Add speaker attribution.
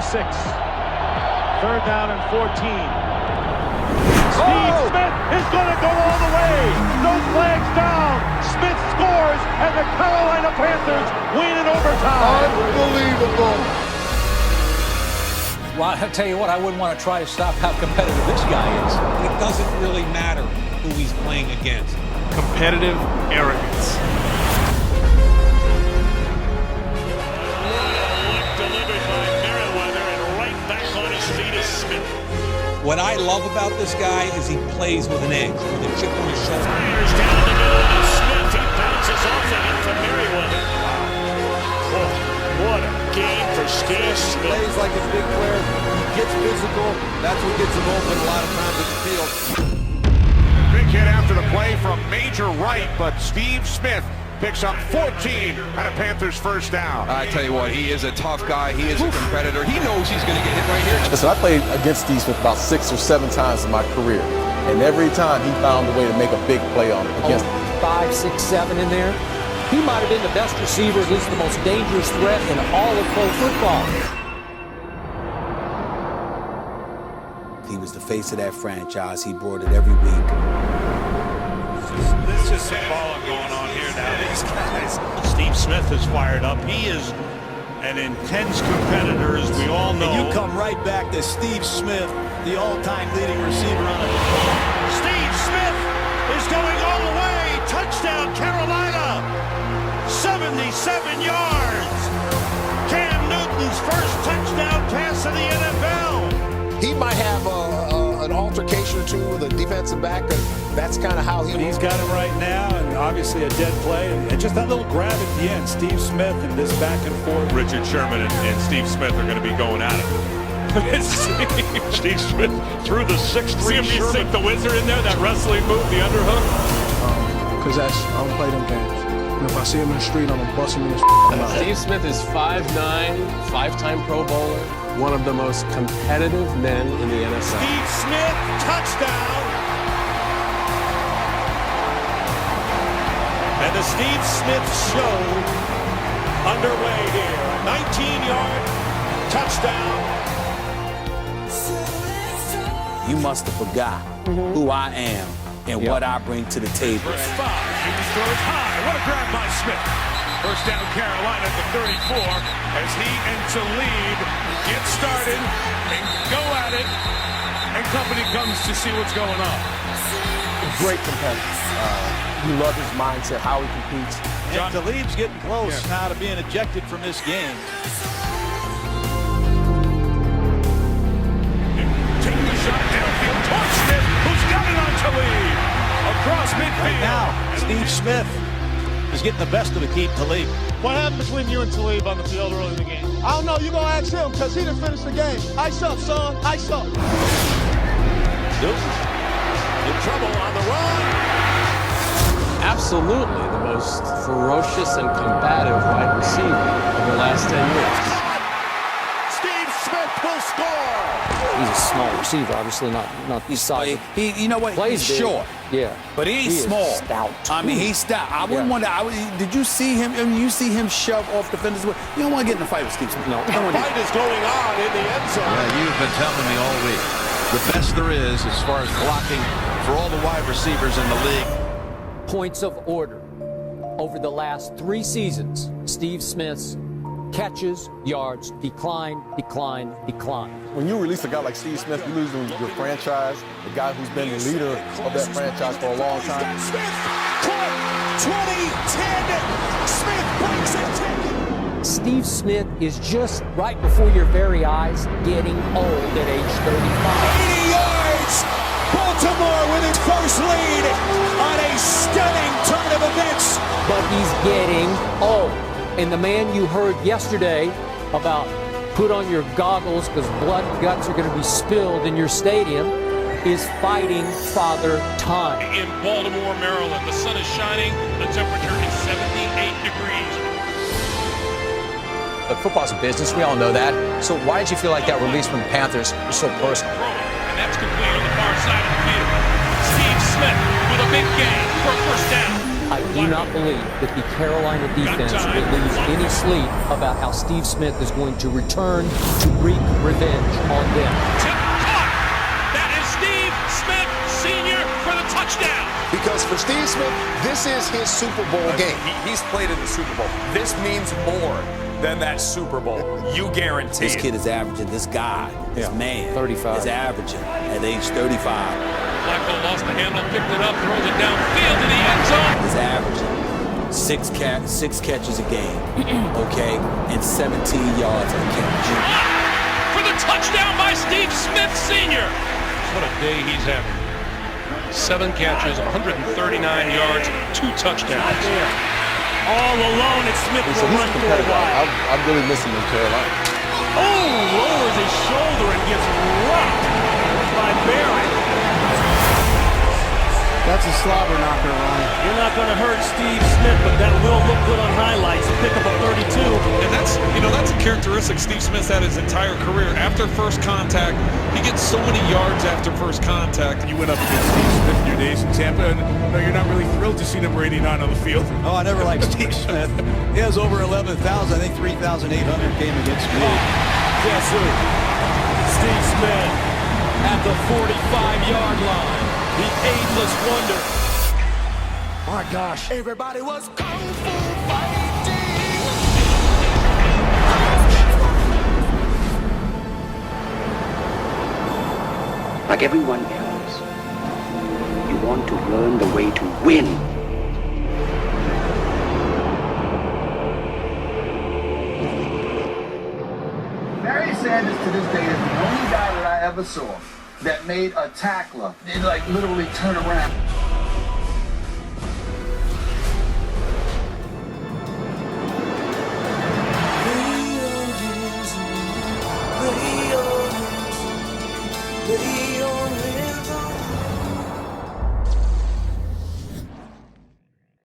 Speaker 1: for 6. 3rd down and 14. Steve Smith is going to go all the way. No flags down. Smith scores, and the Carolina Panthers win in overtime.
Speaker 2: Unbelievable.
Speaker 3: Well, I'll tell you what, I wouldn't want to try to stop how competitive this guy is.
Speaker 4: It doesn't really matter who he's playing against.
Speaker 5: Competitive arrogance.
Speaker 1: Delivered by Merriweather, and right back on his feet is Smith.
Speaker 4: What I love about this guy is he plays with an edge, with a chip on his shoulder.
Speaker 1: Fires down the middle to Smith. He bounces off of it to Merriweather. Oh, what a game for Steve Smith.
Speaker 2: Plays like a big player. He gets physical. That's what gets him open a lot of times at the field.
Speaker 6: Big hit after the play from Major Wright, but Steve Smith picks up 14 and a Panthers first down.
Speaker 7: I tell you what, he is a tough guy. He is a competitor. He knows he's going to get hit right here.
Speaker 8: Listen, I played against Steve Smith about 6 or 7 times in my career, and every time he found a way to make a big play on it against
Speaker 3: 5, 6, 7 in there. He might have been the best receiver, at least the most dangerous threat in all of pro football.
Speaker 9: He was the face of that franchise. He brought it every week.
Speaker 1: This is some balling going on here now. These guys. Steve Smith is fired up. He is an intense competitor, as we all know.
Speaker 9: And you come right back to Steve Smith, the all-time leading receiver on it.
Speaker 1: Steve Smith is going all the way. Touchdown, Carolina. 77 yards. Cam Newton's first touchdown pass of the NFL.
Speaker 8: He might have an altercation or two with a defensive back. That's kind of how
Speaker 10: he's got him right now, and obviously a dead play, and just that little grab at the end. Steve Smith and this back and forth.
Speaker 5: Richard Sherman and Steve Smith are going to be going at it.
Speaker 1: Steve Smith threw the 6'3" Sherman.
Speaker 5: Stick the wizard in there, that wrestling move, the underhook.
Speaker 11: Because I don't play them games. And if I see him in the street, I'm going to bust him in his mouth.
Speaker 12: Steve Smith is 5'9", 5-time Pro Bowler, one of the most competitive men in the NFL.
Speaker 1: Steve Smith, touchdown. And the Steve Smith show underway here. A 19-yard touchdown.
Speaker 9: You must have forgot who I am and what I bring to the table.
Speaker 1: First 5, he throws high. What a grab by Smith. First down Carolina at the 34 as he and Talib get started and go at it. And company comes to see what's going on.
Speaker 8: great competitor. You love his mindset, how he competes.
Speaker 9: And Talib's getting close now to being ejected from this game.
Speaker 1: Taking the shot downfield towards Smith, who's got it on Talib. Across midfield.
Speaker 9: Right now, Steve Smith is getting the best of Aqib Talib.
Speaker 13: What happened between you and Talib on the field early in the game?
Speaker 14: I don't know. You're going to ask him because he didn't finish the game. Ice up, son. Ice up.
Speaker 1: Newton in trouble on the run.
Speaker 12: Absolutely the most ferocious and combative wide receiver of the last 10 years.
Speaker 1: Steve Smith will score.
Speaker 3: He's a small receiver, obviously not
Speaker 9: He's
Speaker 3: size.
Speaker 9: he you know what?
Speaker 3: Plays
Speaker 9: he's
Speaker 3: big.
Speaker 9: short.
Speaker 3: Yeah.
Speaker 9: But he ain't small.
Speaker 3: Stout.
Speaker 9: I mean, he's stout. I wouldn't wonder. Did you see him? I mean, you see him shove off defenders. You don't want to get in a fight with Steve Smith.
Speaker 3: No.
Speaker 1: The fight is going on in the end zone.
Speaker 15: Yeah, you've been telling me all week. The best there is as far as blocking for all the wide receivers in the league.
Speaker 3: Points of order. Over the last 3 seasons, Steve Smith's catches, yards, decline.
Speaker 8: When you release a guy like Steve Smith, you lose your franchise, the guy who's been the leader of that franchise for a long time.
Speaker 1: Smith, caught, 20-10. Smith breaks it.
Speaker 3: Steve Smith is just right before your very eyes getting old at age 35.
Speaker 1: 80 yards. Baltimore with its first lead on a stunning turn of events.
Speaker 3: But he's getting old. And the man you heard yesterday about put on your goggles because blood and guts are going to be spilled in your stadium is fighting Father Time.
Speaker 5: In Baltimore, Maryland, the sun is shining. The temperature is 78 degrees.
Speaker 16: But football's a business. We all know that. So why did you feel like that release from the Panthers was so personal?
Speaker 5: And that's complete on the far side of the field. Steve Smith with a big gain for a first down.
Speaker 3: I do not believe that the Carolina defense will lose any sleep about how Steve Smith is going to return to wreak revenge on them.
Speaker 5: That is Steve Smith Sr. for the touchdown.
Speaker 17: Because for Steve Smith, this is his Super Bowl game.
Speaker 18: He's played in the Super Bowl. This means more than that Super Bowl. You guarantee
Speaker 2: This kid is averaging, this guy, this man,
Speaker 3: 35.
Speaker 2: is averaging at age 35.
Speaker 5: Flacco lost the handle, picked it up, throws it downfield to the end zone.
Speaker 2: Is averaging six catches a game, okay, and 17 yards a catch.
Speaker 5: For the touchdown by Steve Smith Sr. What a day he's having. 7 catches, 139 yards, 2 touchdowns.
Speaker 1: All alone, it's Smith will run for a while.
Speaker 8: I'm really missing him in Carolina.
Speaker 1: Oh, lowers his shoulder and gets rocked by Barrett.
Speaker 11: That's a slobber knocker, Ron.
Speaker 1: You're not going to hurt Steve Smith, but that will look good on highlights. Pick up a 32.
Speaker 4: And that's a characteristic Steve Smith's had his entire career. After first contact, he gets so many yards after first contact.
Speaker 10: You went up against Steve Smith in your days in Tampa, and no, you're not really thrilled to see number 89 on the field.
Speaker 2: Oh, I never liked Steve Smith. He has over 11,000. I think 3,800 came against me.
Speaker 1: Guess who? Steve Smith at the 45-yard line. The ageless wonder. My gosh. Everybody was kung fu fighting.
Speaker 19: Like everyone else, you want to learn the way to win.
Speaker 20: Barry Sanders to this day is the only guy that I ever saw that made a tackler, they like literally turn around.
Speaker 1: The